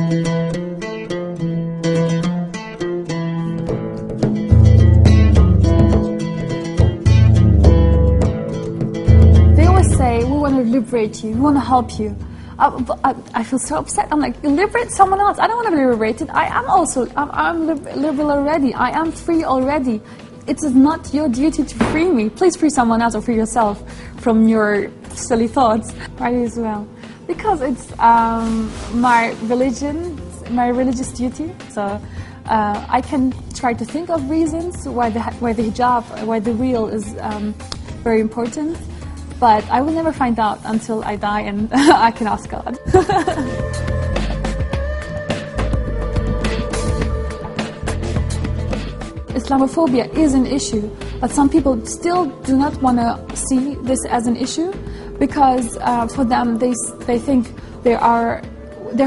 They always say, we want to liberate you, we want to help you. I feel so upset. I'm like, liberate someone else. I don't want to be liberated. I'm liberal already. I am free already. It is not your duty to free me. Please free someone else or free yourself from your silly thoughts. Why as well? Because it's my religion, my religious duty. So I can try to think of reasons why the hijab, why the veil is very important. But I will never find out until I die and I can ask God. Islamophobia is an issue, but some people still do not want to see this as an issue because for them they think their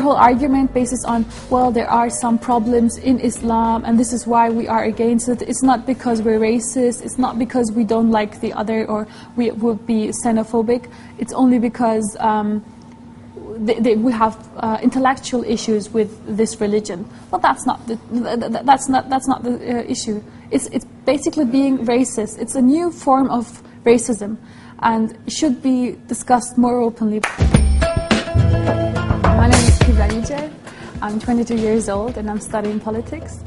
whole argument bases on, well, there are some problems in Islam and this is why we are against it. It's not because we're racist, it's not because we don't like the other or we would be xenophobic. It's only because we have intellectual issues with this religion. But that's not the issue. It's basically being racist. It's a new form of racism and it should be discussed more openly. My name is Kibra Nice. I'm 22 years old and I'm studying politics,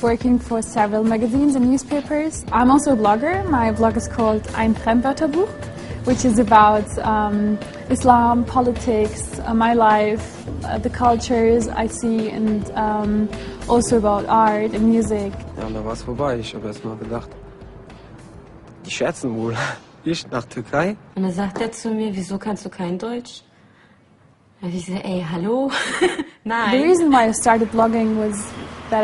working for several magazines and newspapers. I'm also a blogger. My blog is called Ein Fremdwörterbuch, which is about Islam, politics, my life, the cultures I see, and also about art and music. Ja, und dann war es vorbei. Ich habe erst mal gedacht, die scherzen wohl. Ich nach Türkei. Und dann sagt er zu mir, wieso kannst du kein Deutsch? And he said, hey, hello. The reason why I started blogging was that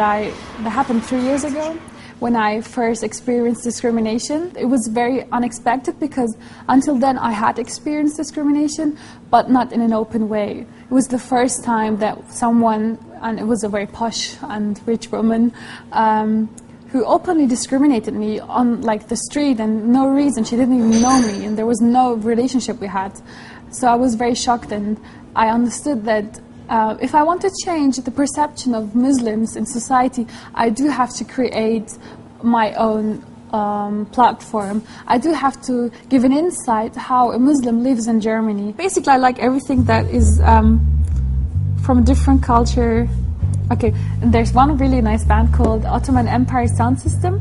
happened 3 years ago when I first experienced discrimination. It was very unexpected because until then I had experienced discrimination, but not in an open way. It was the first time that someone, and it was a very posh and rich woman, who openly discriminated me on like the street and no reason. She didn't even know me and there was no relationship we had. So I was very shocked and I understood that if I want to change the perception of Muslims in society, I do have to create my own platform. I do have to give an insight how a Muslim lives in Germany. Basically, I like everything that is from a different culture. Okay, and there's one really nice band called Ottoman Empire Sound System.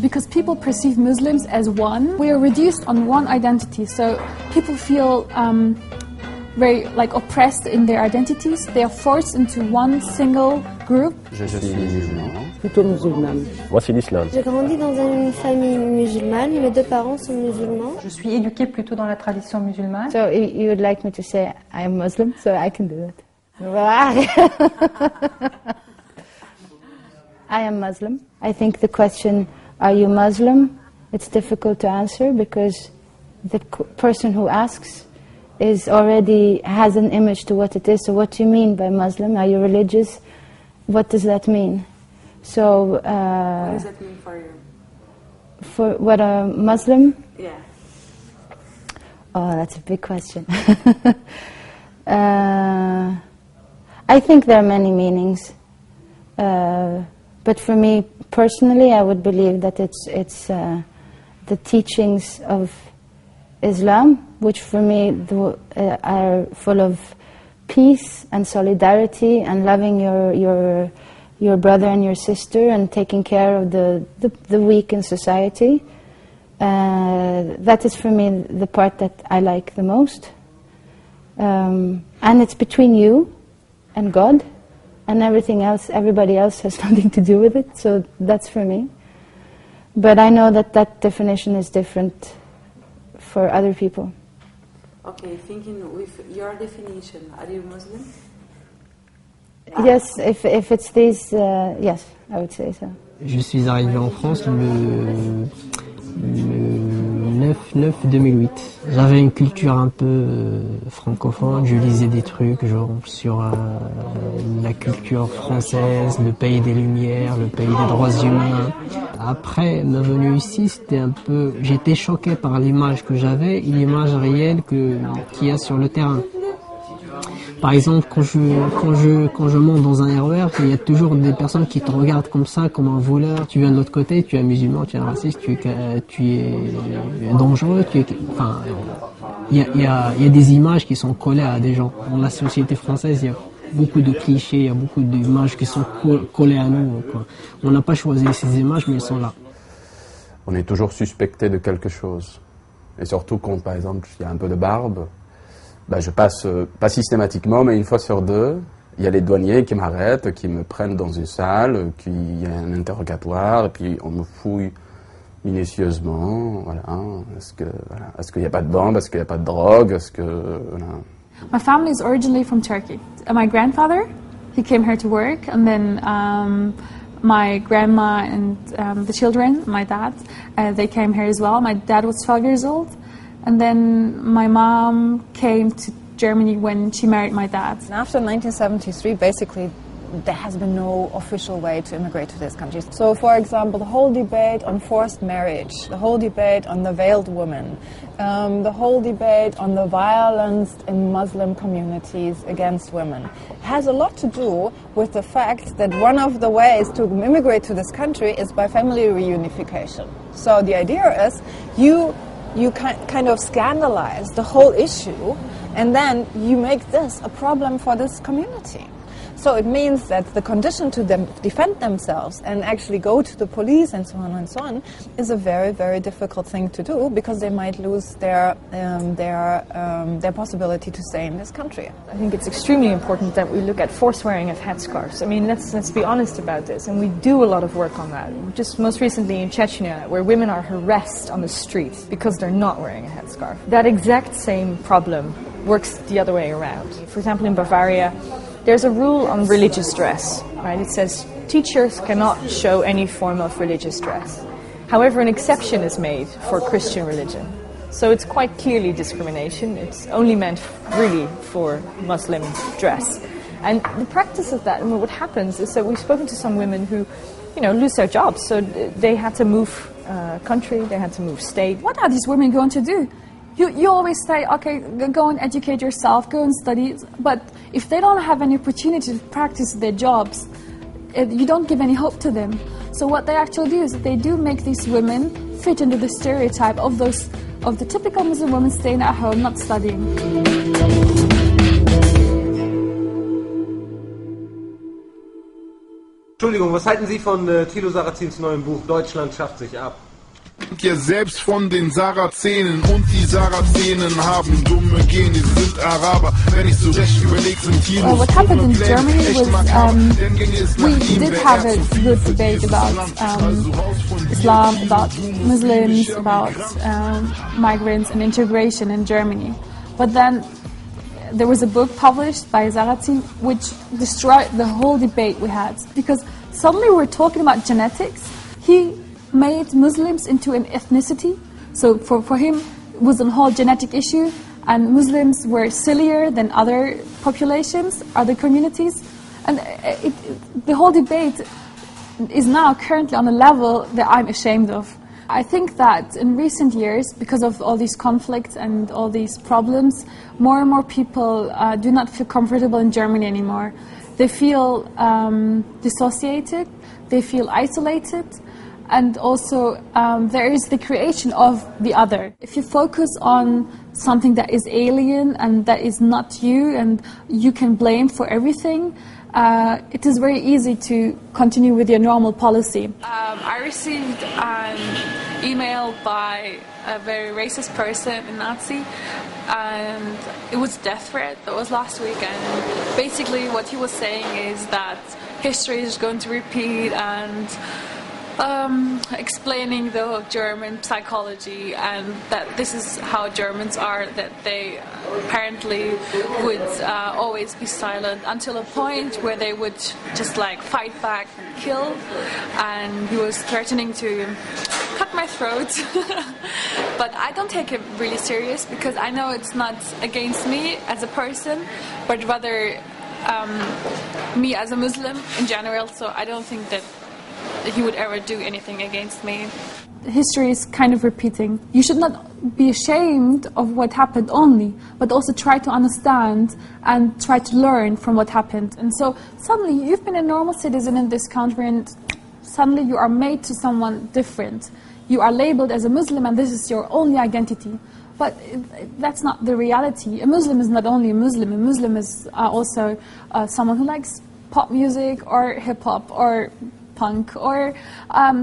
Because people perceive Muslims as one, we are reduced on one identity. So people feel very oppressed in their identities. They are forced into one single group. Je suis musulman. Plutôt musulmane. Moi, c'est l'islam. J'ai grandi dans une famille musulmane. Mes deux parents sont musulmans. Je suis éduquée plutôt dans la tradition musulmane. So you would like me to say I am Muslim, so I can do it. I am Muslim. I think the question, are you Muslim? It's difficult to answer because the person who asks already has an image to what it is. So what do you mean by Muslim? Are you religious? What does that mean? So What does that mean for you? For what a Muslim? Yeah. Oh, that's a big question. I think there are many meanings. But for me personally, I would believe that it's the teachings of Islam, which for me are full of peace and solidarity and loving your brother and your sister and taking care of the weak in society. That is for me the part that I like the most. And it's between you and God. And everything else, everybody else has nothing to do with it, so that's for me. But I know that definition is different for other people. Okay, thinking with your definition, are you Muslim? Yes, if it's these, yes, I would say so. Je suis arrivé en France le 9/9/2008. J'avais une culture un peu francophone, je lisais des trucs genre sur la culture française, le pays des Lumières, le pays des droits humains. Après ma venue ici, c'était un peu, j'étais choqué par l'image que j'avais et l'image réelle qu'il y a sur le terrain. Par exemple, quand je monte dans un RER, il y a toujours des personnes qui te regardent comme ça, comme un voleur. Tu viens de l'autre côté, tu es musulman, tu es raciste, tu es dangereux, enfin, il y a des images qui sont collées à des gens. Dans la société française, il y a beaucoup de clichés, il y a beaucoup d'images qui sont collées à nous, quoi. On n'a pas choisi ces images, mais elles sont là. On est toujours suspecté de quelque chose. Et surtout quand, par exemple, il y a un peu de barbe, ben je passe, pas systématiquement, mais une fois sur deux, il y a les douaniers qui m'arrêtent, qui me prennent dans une salle, il y a un interrogatoire, et puis on me fouille minutieusement. Voilà. Est-ce qu'il n'y a pas de bombe? Est-ce qu'il n'y a pas de drogue? Voilà. My family is originally from Turkey. My grandfather, he came here to work, and then my grandma and the children, my dad, they came here as well. My dad was 12 years old. And then my mom came to Germany when she married my dad. After 1973, basically, there has been no official way to immigrate to this country. So, for example, the whole debate on forced marriage, the whole debate on the veiled woman, the whole debate on the violence in Muslim communities against women has a lot to do with the fact that one of the ways to immigrate to this country is by family reunification. So the idea is you kind of scandalize the whole issue, and then you make this a problem for this community. So it means that the condition to them defend themselves and actually go to the police and so on is a very, very difficult thing to do, because they might lose their possibility to stay in this country. I think it's extremely important that we look at forced wearing of headscarves. I mean, let's be honest about this, and we do a lot of work on that. Just most recently in Chechnya, where women are harassed on the streets because they're not wearing a headscarf. That exact same problem works the other way around. For example, in Bavaria, there's a rule on religious dress, right? It says teachers cannot show any form of religious dress. However, an exception is made for Christian religion. So it's quite clearly discrimination. It's only meant really for Muslim dress. And the practice of that, and what happens is that we've spoken to some women who, lose their jobs. So they had to move country, they had to move state. What are these women going to do? You always say, okay, go and educate yourself, go and study, but if they don't have any opportunity to practice their jobs, you don't give any hope to them. So what they actually do is they do make these women fit into the stereotype of the typical Muslim women staying at home, not studying. Entschuldigung, was halten Sie von Thilo Sarrazins neuem Buch Deutschland schafft sich ab? Ja, selbst von den Sarazenen, und die Sarazenen haben dumme Gene, sind Araber. Wenn ich so recht überlege, sind hier what happened in Germany was we did have a good debate about Islam, about Muslims, about migrants and integration in Germany. But then there was a book published by Sarrazin which destroyed the whole debate we had, because suddenly we were talking about genetics. He made Muslims into an ethnicity. So for him, it was a whole genetic issue, and Muslims were sillier than other populations, other communities. And the whole debate is now currently on a level that I'm ashamed of. I think that in recent years, because of all these conflicts and all these problems, more and more people do not feel comfortable in Germany anymore. They feel dissociated, they feel isolated, and also there is the creation of the other. If you focus on something that is alien and that is not you and you can blame for everything, it is very easy to continue with your normal policy. I received an email by a very racist person, a Nazi, and it was a death threat. That was last week, and basically what he was saying is that history is going to repeat, and explaining the German psychology, and that this is how Germans are, that they apparently would always be silent until a point where they would just fight back and kill, and he was threatening to cut my throat. But I don't take it really serious, because I know it's not against me as a person, but rather me as a Muslim in general, so I don't think that he would ever do anything against me. History is kind of repeating. You should not be ashamed of what happened only, but also try to understand and try to learn from what happened. And so suddenly you've been a normal citizen in this country and suddenly you are made to someone different. You are labeled as a Muslim and this is your only identity. But that's not the reality. A Muslim is not only a Muslim is also someone who likes pop music or hip-hop or punk, or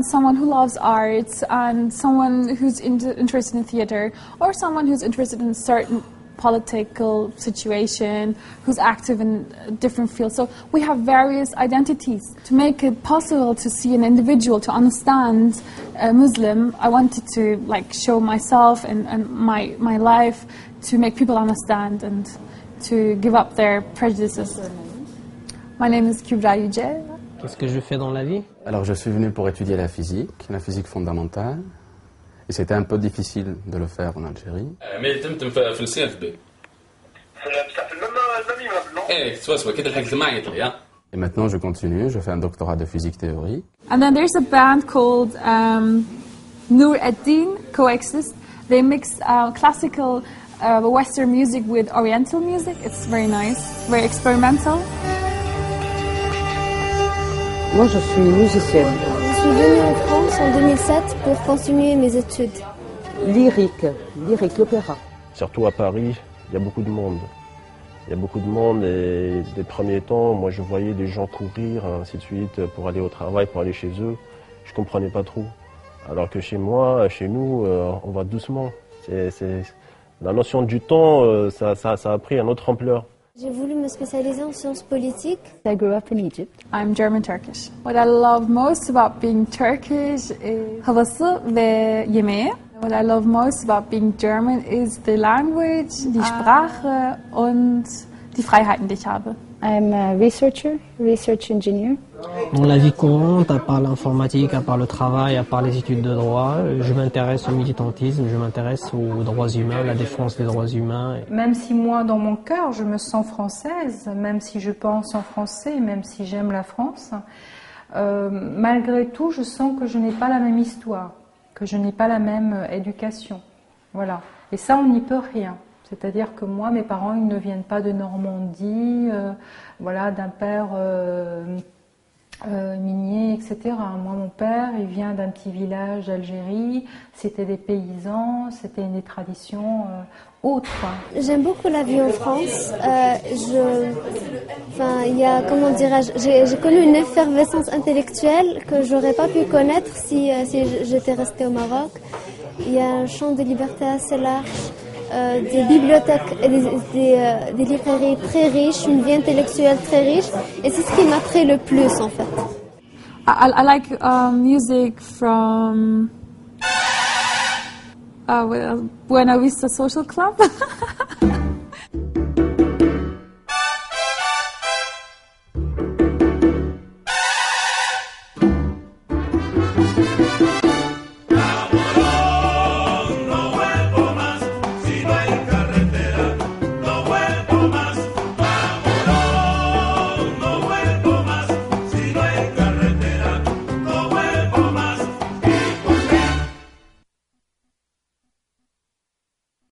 someone who loves art, and someone who's interested in theater, or someone who's interested in a certain political situation, who's active in different fields. So we have various identities. To make it possible to see an individual, to understand a Muslim, I wanted to show myself and my life to make people understand and to give up their prejudices. My name is Kubra Yüce. Qu'est-ce que je fais dans la vie? Alors je suis venu pour étudier la physique fondamentale. Et c'était un peu difficile de le faire en Algérie. Mais تمتم في السيف بي. ايه سوا كده الحق معي طلع. Et maintenant je continue, je fais un doctorat de physique théorie. And then there's a band called Nur ad-Din Coexist. They mix classical Western music with Oriental music. It's very nice, very experimental. Moi, je suis musicienne. Je suis venue en France en 2007 pour continuer mes études. Lyrique, l'opéra. Surtout à Paris, il y a beaucoup de monde. Il y a beaucoup de monde et des premiers temps, moi je voyais des gens courir, ainsi de suite, pour aller au travail, pour aller chez eux. Je comprenais pas trop. Alors que chez moi, chez nous, on va doucement. La notion du temps, ça a pris une autre ampleur. J'ai voulu me spécialiser en sciences politiques. I grew up in Egypt. I'm German-Turkish. What I love most about being Turkish is havası ve yemeği. What I love most about being German is the language, die Sprache und die Freiheiten, die ich habe. I'm a research engineer. Dans la vie courante, à part l'informatique, à part le travail, à part les études de droit, je m'intéresse au militantisme, je m'intéresse aux droits humains, la défense des droits humains. Même si moi, dans mon cœur, je me sens française, même si je pense en français, même si j'aime la France, malgré tout, je sens que je n'ai pas la même histoire, que je n'ai pas la même éducation. Voilà. Et ça, on n'y peut rien. C'est-à-dire que moi, mes parents, ils ne viennent pas de Normandie, voilà, d'un père minier, etc. Moi, mon père, il vient d'un petit village d'Algérie, c'était des paysans, c'était des traditions autres. J'aime beaucoup la vie en France. Il y a, comment dirais-je, j'ai connu une effervescence intellectuelle que j'aurais pas pu connaître si j'étais restée au Maroc. Il y a un champ de liberté assez large. Des bibliothèques et des librairies très riches, une vie intellectuelle très riche, et c'est ce qui m'attrait le plus en fait. I like music from Buena Vista Social Club.